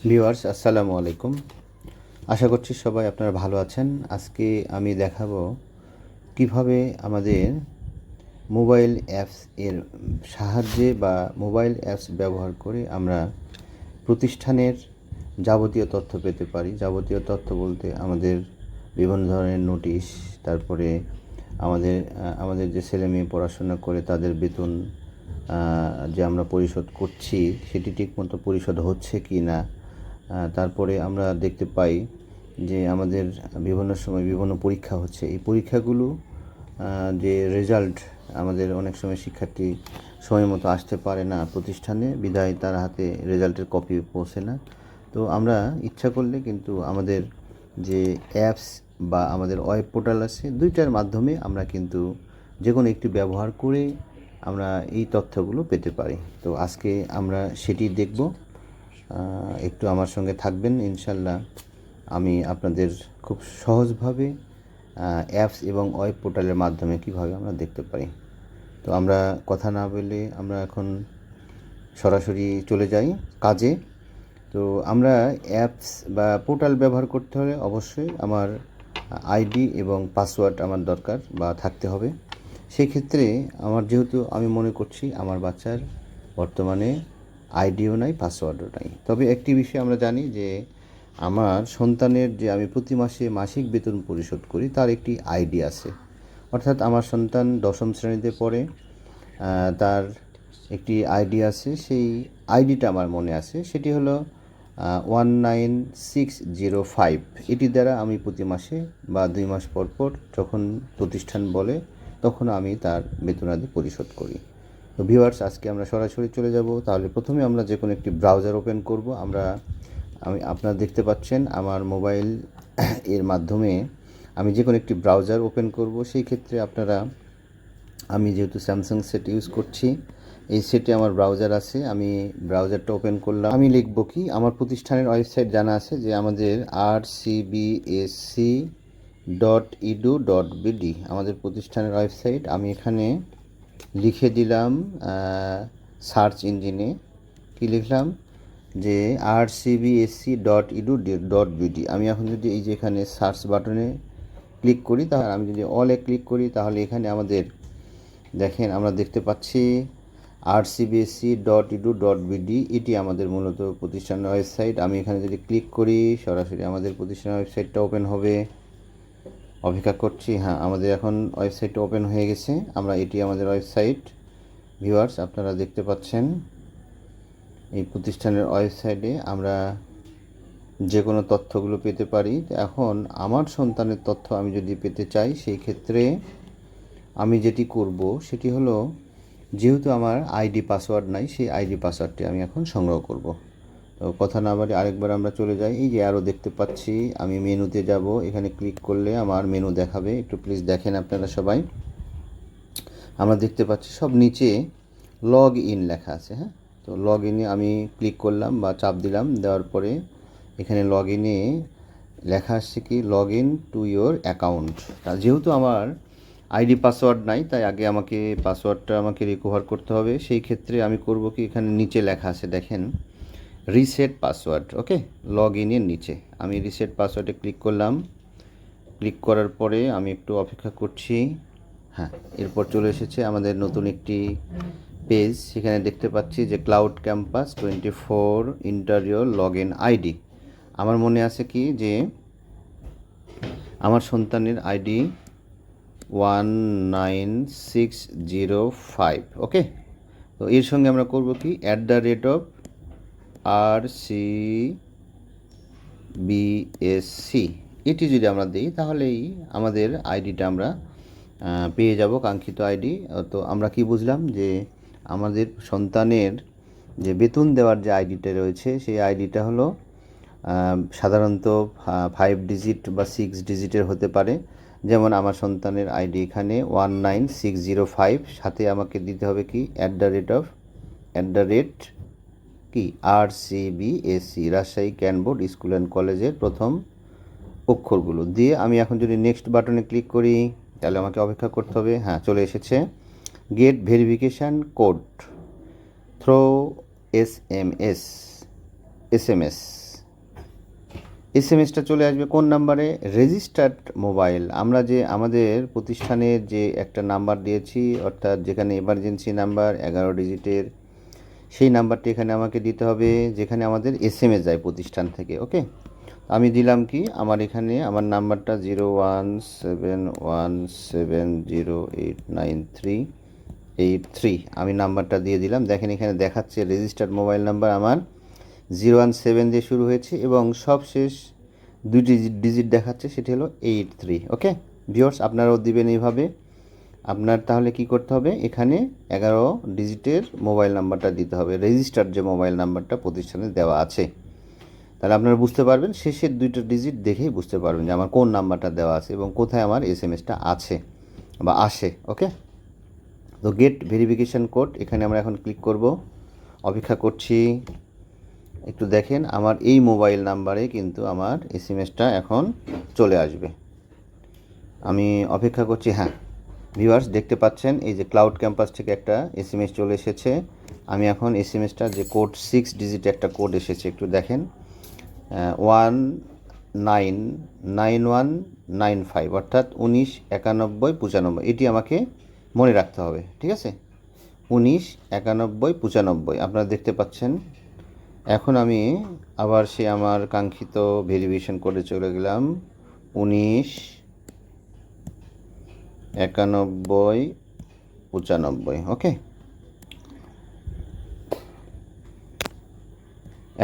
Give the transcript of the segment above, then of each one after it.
Viewers আসসালামু আলাইকুম। আশা করছি সবাই আপনারা ভালো আছেন। আজকে আমি দেখাবো কিভাবে আমাদের মোবাইল অ্যাপস এর সাহায্যে বা মোবাইল অ্যাপস ব্যবহার করে আমরা প্রতিষ্ঠানের যাবতীয় তথ্য পেতে পারি। যাবতীয় তথ্য বলতে আমাদের বিভিন্ন ধরনের নোটিশ, তারপরে আমাদের যে ছেলেমেয়ে পড়াশোনা করে তাদের বেতন যে আমরা পরিশোধ করছি সেটি ঠিকমতো পরিশোধ হচ্ছে কি না, তারপরে আমরা দেখতে পাই যে আমাদের বিভিন্ন সময় বিভিন্ন পরীক্ষা হচ্ছে। এই পরীক্ষাগুলো যে রেজাল্ট, আমাদের অনেক সময় শিক্ষার্থী সময় মতো আসতে পারে না প্রতিষ্ঠানে, বিধায় তার হাতে রেজাল্টের কপি পৌঁছে না। তো আমরা ইচ্ছা করলে কিন্তু আমাদের যে অ্যাপস বা আমাদের ওয়েব পোর্টাল আছে, দুইটার মাধ্যমে আমরা কিন্তু যে কোনো একটি ব্যবহার করে আমরা এই তথ্যগুলো পেতে পারি। তো আজকে আমরা সেটি দেখব। একটু আমার সঙ্গে থাকবেন ইনশাল্লাহ। আমি আপনাদের খুব সহজভাবে অ্যাপস এবং ওয়েব পোর্টালের মাধ্যমে কিভাবে আমরা দেখতে পারি। তো আমরা কথা না বলে আমরা এখন সরাসরি চলে যাই কাজে। তো আমরা অ্যাপস বা পোর্টাল ব্যবহার করতে হলে অবশ্যই আমার আইডি এবং পাসওয়ার্ড আমার দরকার বা থাকতে হবে। সেই ক্ষেত্রে যেহেতু আমি মনে করছি আমার বাচ্চার বর্তমানে আইডিও নাই, পাসওয়ার্ডও নাই। তবে একটি বিষয় আমরা জানি যে আমার সন্তানের যে আমি প্রতি মাসে মাসিক বেতন পরিশোধ করি তার একটি আইডি আছে। অর্থাৎ আমার সন্তান 10ম শ্রেণীতে পড়ে, তার একটি আইডি আছে। সেই আইডিটা আমার মনে আছে, সেটি হলো 19605। এটি দ্বারা আমি প্রতি মাসে বা 2 মাস পর পর যখন প্রতিষ্ঠান বলে তখন আমি তার বেতনাদি পরিশোধ করি। তো ভিউয়ার্স, আজকে আমরা সরাসরি চলে যাব। তাহলে প্রথমে আমরা যে কোনো একটি ব্রাউজার ওপেন করব। আপনারা দেখতে পাচ্ছেন আমার মোবাইল এর মাধ্যমে আমি যে কোনো একটি ব্রাউজার ওপেন করব। সেই ক্ষেত্রে আমি যেহেতু স্যামসাং সেট ইউজ করছি, এই সেটে আমার ব্রাউজার আছে। আমি ব্রাউজারটা ওপেন করলাম। আমি লিখব কি, আমার প্রতিষ্ঠানের ওয়েবসাইট জানা আছে যে আমাদের rcbsc.edu.bd আমাদের প্রতিষ্ঠানের ওয়েবসাইট। আমি এখানে লিখে দিলাম সার্চ ইঞ্জিনে, কি লিখলাম যে rcbsc.edu.bd। আমি এখন যদি এই যে এখানে সার্চ বাটনে ক্লিক করি, তাহলে আমি যদি অলে ক্লিক করি তাহলে এখানে আমাদের দেখেন, আমরা দেখতে পাচ্ছি rcbsc.edu.bd। এটি আমাদের মূলত প্রতিষ্ঠানের ওয়েবসাইট। আমি এখানে যদি ক্লিক করি সরাসরি আমাদের প্রতিষ্ঠানের ওয়েবসাইটটা ওপেন হবে। অপেক্ষা করছি। হ্যাঁ, আমাদের এখন ওয়েবসাইটটা ওপেন হয়ে গেছে। এটি আমাদের ওয়েবসাইট। ভিউয়ার্স, আপনারা দেখতে পাচ্ছেন এই প্রতিষ্ঠানের ওয়েবসাইটে আমরা যে কোনো তথ্যগুলো পেতে পারি। এখন আমার সন্তানের তথ্য আমি যদি পেতে চাই, সেই ক্ষেত্রে আমি যেটি করব সেটি হলো, যেহেতু আমার আইডি পাসওয়ার্ড নাই, সেই আইডি পাসওয়ার্ডটি আমি এখন সংগ্রহ করব। তো কথা না বাড়ি আরেকবার আমরা চলে যাই। এই যে আরও দেখতে পাচ্ছি, আমি মেনুতে যাব। এখানে ক্লিক করলে আমার মেনু দেখাবে। একটু প্লিজ দেখেন আপনারা সবাই। আমরা দেখতে পাচ্ছি সব নিচে লগ ইন লেখা আছে। হ্যাঁ, তো লগ ইনে আমি ক্লিক করলাম বা চাপ দিলাম। দেওয়ার পরে এখানে লগ ইনে লেখা আসছে কি, log in to your account. যেহেতু আমার আইডি পাসওয়ার্ড নাই, তাই আগে পাসওয়ার্ডটা আমাকে রিকভার করতে হবে। সেই ক্ষেত্রে আমি করব কি, এখানে নিচে লেখা আছে দেখেন, রিসেট পাসওয়ার্ড। ওকে, লগ ইনের নিচে আমি রিসেট পাসওয়ার্ডে ক্লিক করলাম। ক্লিক করার পরে আমি একটু অপেক্ষা করছি। হ্যাঁ, এরপর চলে এসেছে আমাদের নতুন একটি পেজ। সেখানে দেখতে পাচ্ছি যে cloud campus 24 interior log in ID. আমার মনে আছে কি যে আমার সন্তানের আইডি 19605। ওকে, তো এর সঙ্গে আমরা করব কি, @rcbsc এটি যদি আমরা দিই তাহলেই আমাদের আইডিটা আমরা পেয়ে যাব, কাঙ্ক্ষিত আইডি। তো আমরা কি বুঝলাম যে আমাদের সন্তানের যে বেতন দেওয়ার যে আইডিটা রয়েছে, সেই আইডিটা হলো সাধারণত 5 ডিজিট বা 6 ডিজিটের হতে পারে। যেমন আমার সন্তানের আইডি এখানে 19605, সাথে আমাকে দিতে হবে কি, কি rcbsc, রাজশাহী ক্যানবোর্ড স্কুল অ্যান্ড কলেজের প্রথম অক্ষরগুলো দিয়ে আমি এখন যদি নেক্সট বাটনে ক্লিক করি তাহলে আমাকে অপেক্ষা করতে হবে। হ্যাঁ, চলে এসেছে, get verification code through SMS. এসএমএসটা চলে আসবে কোন নাম্বারে? Registered mobile. আমরা যে আমাদের প্রতিষ্ঠানের যে একটা নাম্বার দিয়েছি, অর্থাৎ যেখানে এমার্জেন্সি নাম্বার 11 ডিজিটের, সেই নাম্বারটি এখানে আমাকে দিতে হবে, যেখানে আমাদের এসএমএস যায় প্রতিষ্ঠান থেকে। ওকে, আমি দিলাম কি, আমার এখানে আমার নাম্বারটা 0171708938 আমি নাম্বারটা দিয়ে দিলাম। দেখেন এখানে দেখাচ্ছে রেজিস্টার্ড মোবাইল নাম্বার আমার 017 দিয়ে শুরু হয়েছে এবং সবশেষ দুইটি ডিজিট দেখাচ্ছে, সেটি হলো 83। ওকে ভিউয়ার্স, আপনারাও দিবেন এইভাবে। আপনার তাহলে কি করতে হবে, এখানে 11 ডিজিটের মোবাইল নাম্বারটা দিতে হবে, রেজিস্টার্ড যে মোবাইল নাম্বারটা প্রতিষ্ঠানে দেওয়া আছে। তাহলে আপনারা বুঝতে পারবেন, শেষের দুইটা ডিজিট দেখেই বুঝতে পারবেন যে আমার কোন নাম্বারটা দেওয়া আছে এবং কোথায় আমার এসএমএসটা আছে বা আসে। ওকে, তো গেট ভেরিফিকেশান কোড, এখানে আমরা এখন ক্লিক করব। অপেক্ষা করছি, একটু দেখেন আমার এই মোবাইল নাম্বারে কিন্তু আমার এসএমএসটা এখন চলে আসবে। আমি অপেক্ষা করছি। হ্যাঁ ভিউয়ার্স, দেখতে পাচ্ছেন এই যে ক্লাউড ক্যাম্পাস থেকে একটা এসএমএস চলে এসেছে। আমি এখন এসএমএসটা যে কোড 6 ডিজিট একটা কোড এসেছে, একটু দেখেন, 199195, অর্থাৎ 199195, এটি আমাকে মনে রাখতে হবে। ঠিক আছে, 199195 আপনারা দেখতে পাচ্ছেন। এখন আমি আবার সে আমার কাঙ্ক্ষিত ভেরিফিকেশন কোডে চলে গেলাম, 199195। ওকে,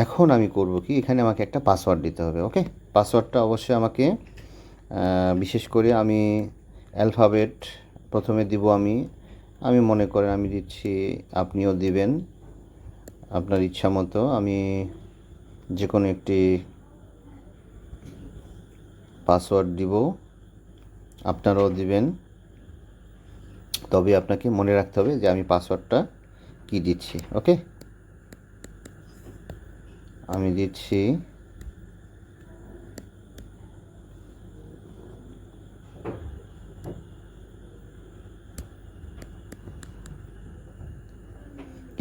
এখন আমি করব কি, এখানে আমাকে একটা পাসওয়ার্ড দিতে হবে। ওকে, পাসওয়ার্ডটা অবশ্যই আমাকে বিশেষ করে আমি অ্যালফাবেট প্রথমে দিব। আমি মনে করেন আমি দিচ্ছি, আপনিও দিবেন আপনার ইচ্ছা মতো। আমি যে কোনো একটি পাসওয়ার্ড দিব, আপনারাও দিবেন, তবে আপনাকে মনে রাখতে হবে যে আমি পাসওয়ার্ডটা কি দিচ্ছি। ওকে, আমি দিচ্ছি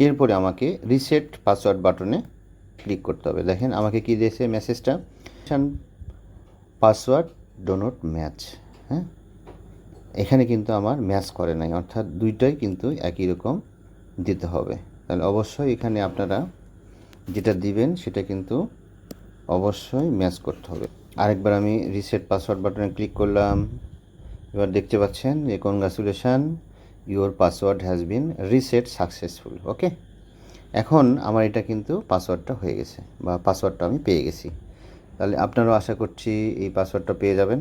এরপরে আমাকে রিসেট পাসওয়ার্ড বাটনে ক্লিক করতে হবে। দেখেন আমাকে কি দিয়েছে মেসেজটা, পাসওয়ার্ড ডো নট ম্যাচ। হ্যাঁ, এখানে কিন্তু আমার ম্যাচ করে নাই, অর্থাৎ দুইটাই কিন্তু একই রকম দিতে হবে। তাহলে অবশ্যই এখানে আপনারা যেটা দিবেন সেটা কিন্তু অবশ্যই ম্যাচ করতে হবে। আরেকবার আমি রিসেট পাসওয়ার্ড বাটনে ক্লিক করলাম। এবার দেখতে পাচ্ছেন যে congratulation, your password has been reset successful. Okay, এখন আমার এটা কিন্তু পাসওয়ার্ডটা হয়ে গেছে বা পাসওয়ার্ডটা আমি পেয়ে গেছি। তাহলে আপনারাও আশা করছি এই পাসওয়ার্ডটা পেয়ে যাবেন।